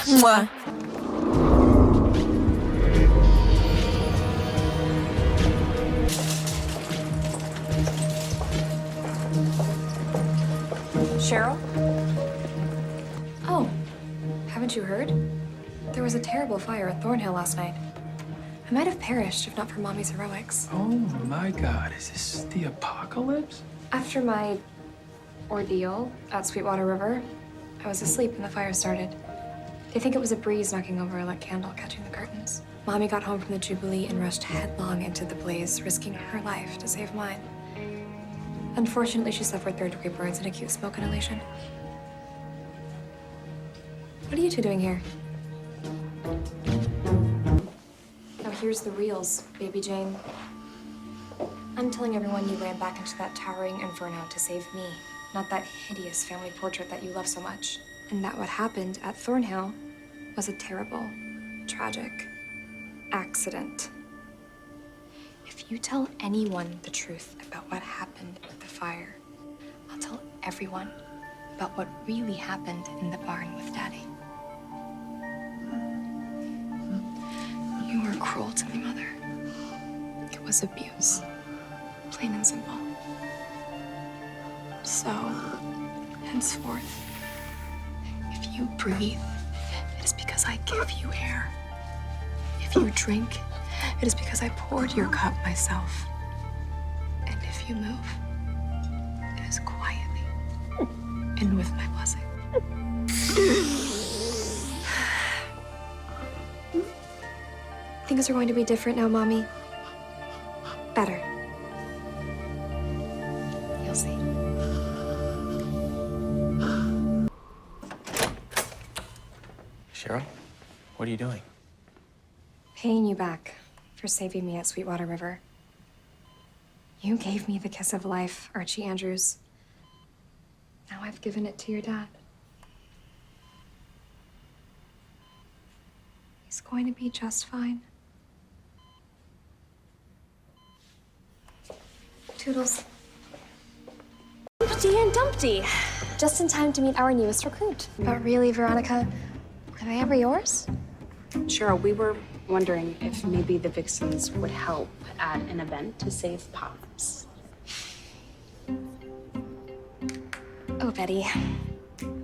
Mwah. Cheryl? Oh, haven't you heard? There was a terrible fire at Thornhill last night. I might have perished if not for Mommy's heroics. Oh my God, is this the apocalypse? After my ordeal at Sweetwater River, I was asleep when the fire started. They think it was a breeze knocking over a lit candle catching the curtains. Mommy got home from the Jubilee and rushed headlong into the blaze, risking her life to save mine. Unfortunately, she suffered third-degree burns and acute smoke inhalation. What are you two doing here? Now here's the reals, Baby Jane. I'm telling everyone you ran back into that towering inferno to save me, not that hideous family portrait that you love so much. And that what happened at Thornhill was a terrible, tragic accident. If you tell anyone the truth about what happened with the fire, I'll tell everyone about what really happened in the barn with Daddy. You were cruel to me, Mother. It was abuse, plain and simple. So, henceforth, if you breathe, it is because I give you air. If you drink, it is because I poured your cup myself. And if you move, it is quietly and with my blessing. Things are going to be different now, Mommy. Better. You'll see. Cheryl, what are you doing? Paying you back for saving me at Sweetwater River. You gave me the kiss of life, Archie Andrews. Now I've given it to your dad. He's going to be just fine. Toodles. Humpty and Dumpty. Just in time to meet our newest recruit. But really, Veronica, are they ever yours? Cheryl, we were wondering if maybe the Vixens would help at an event to save Pops. Oh, Betty.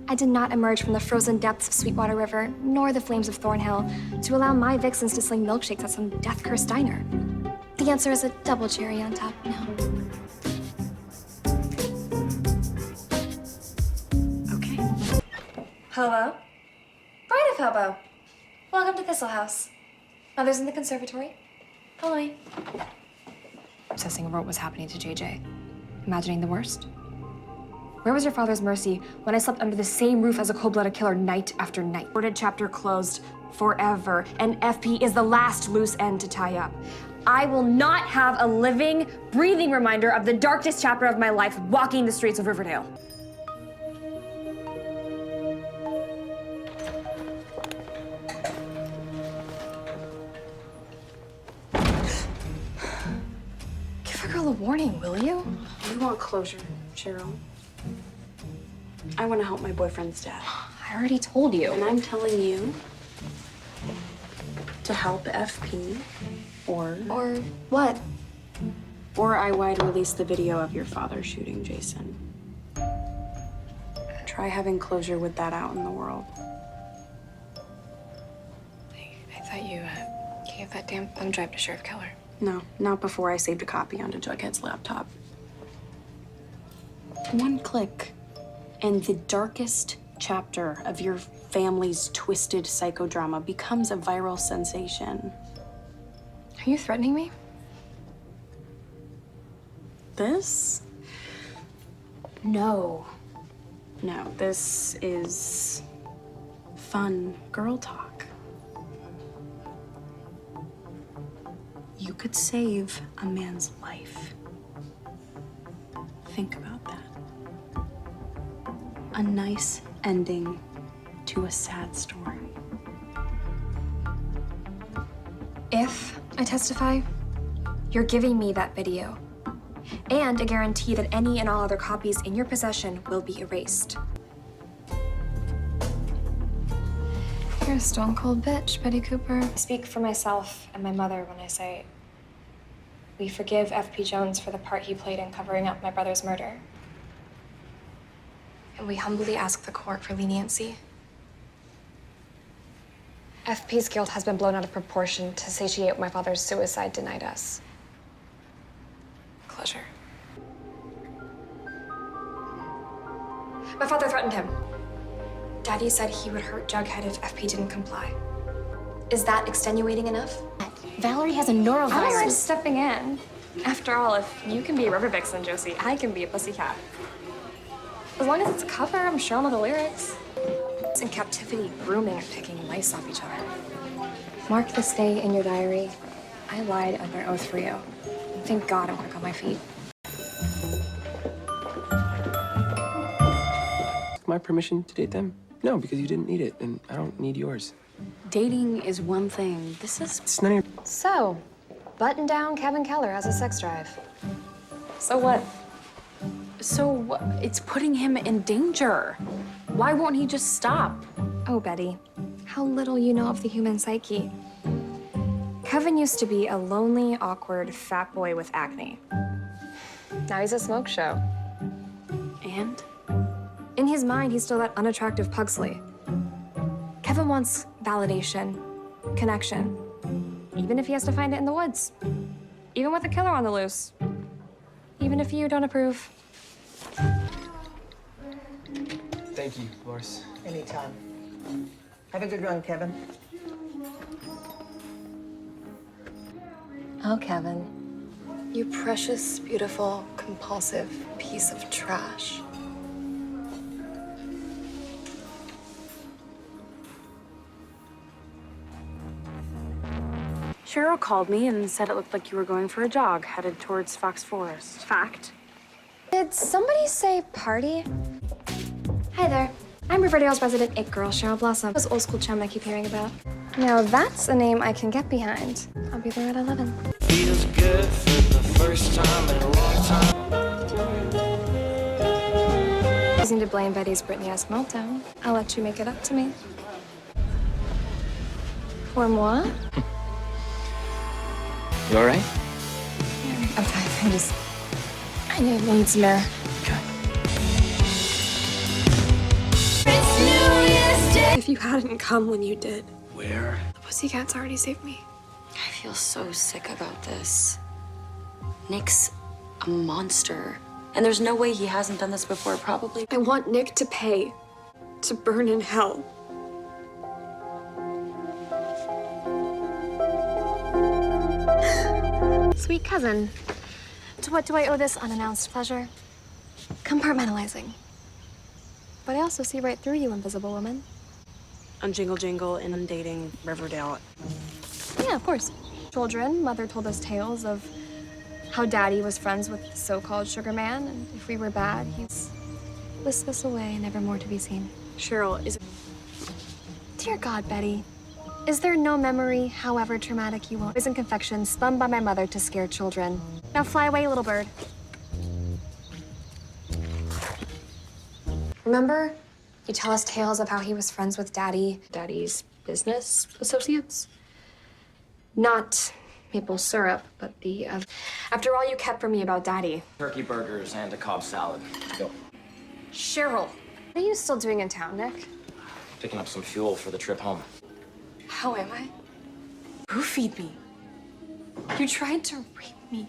I did not emerge from the frozen depths of Sweetwater River, nor the flames of Thornhill, to allow my Vixens to sling milkshakes at some death-cursed diner. The answer is a double cherry on top now. Okay. Hello? Bride of Hobo. Welcome to Thistle House. Mother's in the conservatory. Following. Obsessing over what was happening to JJ. Imagining the worst. Where was your father's mercy when I slept under the same roof as a cold-blooded killer night after night? Worded chapter closed forever, and FP is the last loose end to tie up. I will not have a living, breathing reminder of the darkest chapter of my life walking the streets of Riverdale. Give a girl a warning, will you? We want closure, Cheryl. I want to help my boyfriend's dad. I already told you. And I'm telling you to help FP or what? Or I wide release the video of your father shooting Jason. Try having closure with that out in the world. I thought you gave that damn thumb drive to Sheriff Keller. No, not before I saved a copy onto Jughead's laptop. One click, and the darkest chapter of your family's twisted psychodrama becomes a viral sensation. Are you threatening me? This? No. No, this is fun girl talk. You could save a man's life. Think about that. A nice ending to a sad story. If I testify, you're giving me that video. And a guarantee that any and all other copies in your possession will be erased. You're a stone cold bitch, Betty Cooper. I speak for myself and my mother when I say we forgive F.P. Jones for the part he played in covering up my brother's murder. And we humbly ask the court for leniency. FP's guilt has been blown out of proportion to satiate what my father's suicide denied us. Closure. My father threatened him. Daddy said he would hurt Jughead if FP didn't comply. Is that extenuating enough? Valerie has a I'm norovirus. stepping in. After all, if you can be a river vixen, Josie, I can be a pussycat. As long as it's a cover, I'm sure I'll know the lyrics. In captivity, grooming and picking lice off each other. Mark this day in your diary. I lied under oath for you. Thank God I'm quick on my feet. My permission to date them? No, because you didn't need it, and I don't need yours. Dating is one thing. This is... It's none of your... So, button-down Kevin Keller has a sex drive. So what? So it's putting him in danger. Why won't he just stop? Oh, Betty, how little you know of the human psyche. Kevin used to be a lonely, awkward, fat boy with acne. Now he's a smoke show. And? In his mind, he's still that unattractive Pugsley. Kevin wants validation, connection, even if he has to find it in the woods. Even with a killer on the loose. Even if you don't approve. Thank you, Loris. Anytime. Have a good run, Kevin. Oh, Kevin. You precious, beautiful, compulsive piece of trash. Cheryl called me and said it looked like you were going for a jog, headed towards Fox Forest. Fact? Did somebody say party? Hi there. I'm Riverdale's resident it girl, Cheryl Blossom. This old school chum I keep hearing about. Now that's a name I can get behind. I'll be there at 11. Feels good for the first time in a long time. Using to blame Betty's Britney-esque meltdown. I'll let you make it up to me. Pour moi? You all right? I'm fine. I need some air. Okay. If you hadn't come when you did, Where? the pussycats already saved me. I feel so sick about this. Nick's a monster. And there's no way he hasn't done this before, probably. I want Nick to pay. To burn in hell. Sweet cousin, to what do I owe this unannounced pleasure? Compartmentalizing. But I also see right through you, invisible woman. On Jingle Jingle, inundating Riverdale. Yeah, of course. Children, mother told us tales of how daddy was friends with the so-called sugar man, and if we were bad, he'd whisk us away, never more to be seen. Cheryl, is it... Dear God, Betty. Is there no memory, however traumatic you want? Poison confection spun by my mother to scare children. Now fly away, little bird. Remember? You tell us tales of how he was friends with Daddy's business associates? Not maple syrup, but the, after all you kept from me about Daddy. Turkey burgers and a Cobb salad. Go. Cheryl, what are you still doing in town, Nick? Picking up some fuel for the trip home. How am I? Roofied me. You tried to rape me.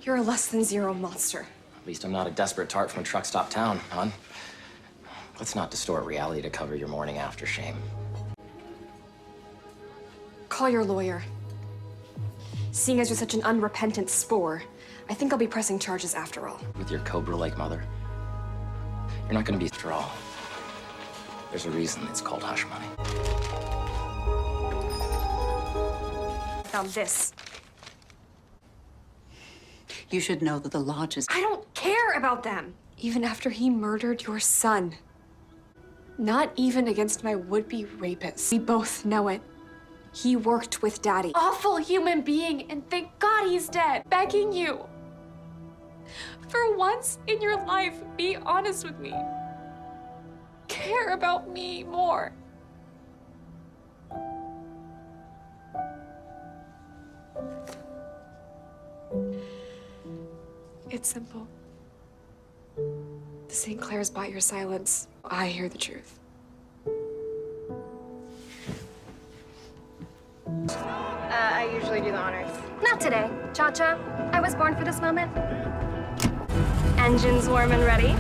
You're a less than zero monster. At least I'm not a desperate tart from a truck stop town, hon. Let's not distort reality to cover your morning after shame. Call your lawyer. Seeing as you're such an unrepentant spore, I think I'll be pressing charges after all. With your cobra-like mother. You're not gonna be after all. There's a reason it's called hush money. Found this. You should know that the lodge is... I don't care about them. Even after he murdered your son. Not even against my would-be rapist. We both know it. He worked with Daddy. Awful human being, and thank God he's dead. Begging you. For once in your life, be honest with me. Care about me more. It's simple. The St. Clairs bought your silence. I hear the truth. I usually do the honors. Not today, Cha-Cha. I was born for this moment. Engines warm and ready.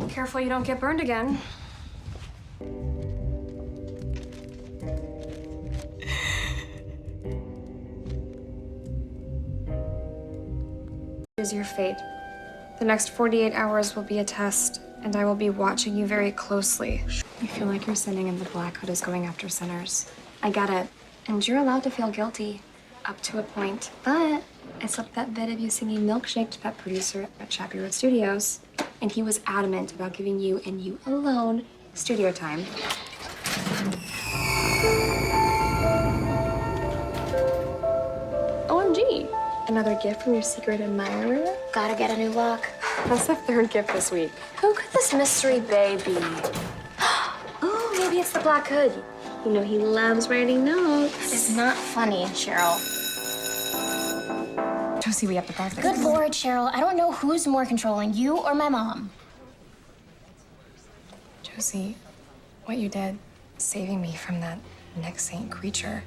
Careful you don't get burned again. Is your fate. The next 48 hours will be a test, and I will be watching you very closely. You feel like you're sinning and the Black Hood is going after sinners. I get it. And you're allowed to feel guilty, up to a point. But I slipped that bit of you singing Milkshake to that producer at Chappie Road Studios, and he was adamant about giving you and you alone studio time. OMG. Another gift from your secret admirer? Gotta get a new look. That's the third gift this week. Who could this mystery babe be? Ooh, maybe it's the Black Hood. You know he loves writing notes. It's not funny, Cheryl. Josie, we have to practice. Good Lord, Cheryl. I don't know who's more controlling, you or my mom. Josie, what you did, saving me from that Nick Saint creature,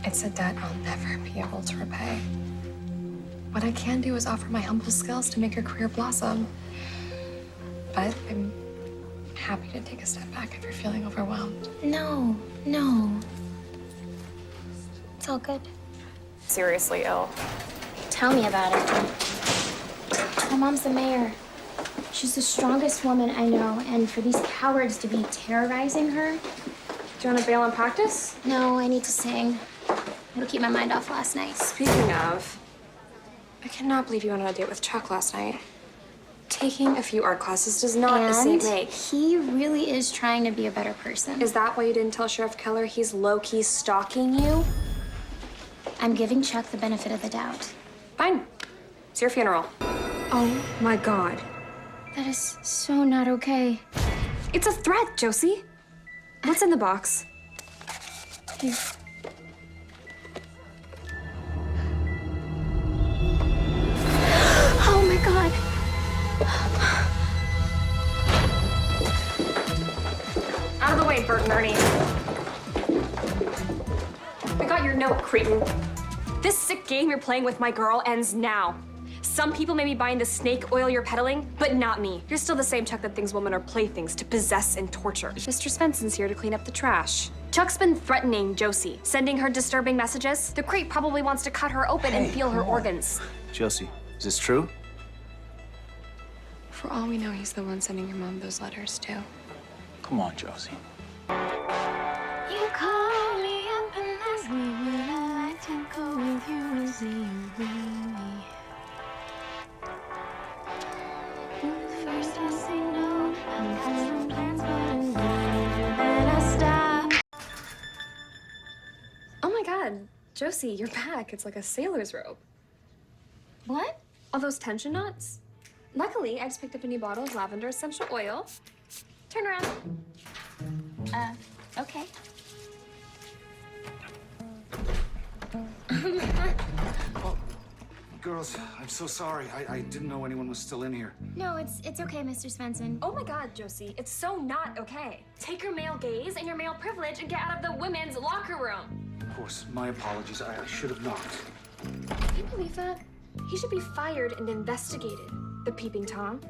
it's a debt I'll never be able to repay. What I can do is offer my humble skills to make your career blossom. But I'm happy to take a step back if you're feeling overwhelmed. No. It's all good. Seriously ill. Tell me about it. My mom's the mayor. She's the strongest woman I know, and for these cowards to be terrorizing her. Do you want to bail on practice? No, I need to sing. It'll keep my mind off last night. Speaking of, I cannot believe you went on a date with Chuck last night. Taking a few art classes does not And make. he really is trying to be a better person. Is that why you didn't tell Sheriff Keller he's low-key stalking you? I'm giving Chuck the benefit of the doubt. Fine. It's your funeral. Oh my God. That is so not okay. It's a threat, Josie. What's in the box? Here. Oh my God. Out of the way, Bert and Ernie. I got your note, cretin. This sick game you're playing with my girl ends now. Some people may be buying the snake oil you're peddling, but not me. You're still the same Chuck that thinks women are playthings to possess and torture. Mr. Svensson's here to clean up the trash. Chuck's been threatening Josie, sending her disturbing messages. The creep probably wants to cut her open and feel her organs. Josie, is this true? For all we know, he's the one sending your mom those letters, too. Come on, Josie. You call me up and ask me would I like to go with you and see you bring me. First I say no, I had some plans, but then I stop. Oh my God, Josie, you're back. It's like a sailor's robe. What? All those tension knots? Luckily, I just picked up a new bottle of lavender essential oil. Turn around. Okay. Girls, I'm so sorry. I didn't know anyone was still in here. No, it's okay, Mr. Svensson. Oh my God, Josie, it's so not okay. Take your male gaze and your male privilege and get out of the women's locker room. Of course, my apologies. I should have knocked. Can you believe that? He should be fired and investigated. The peeping Tom.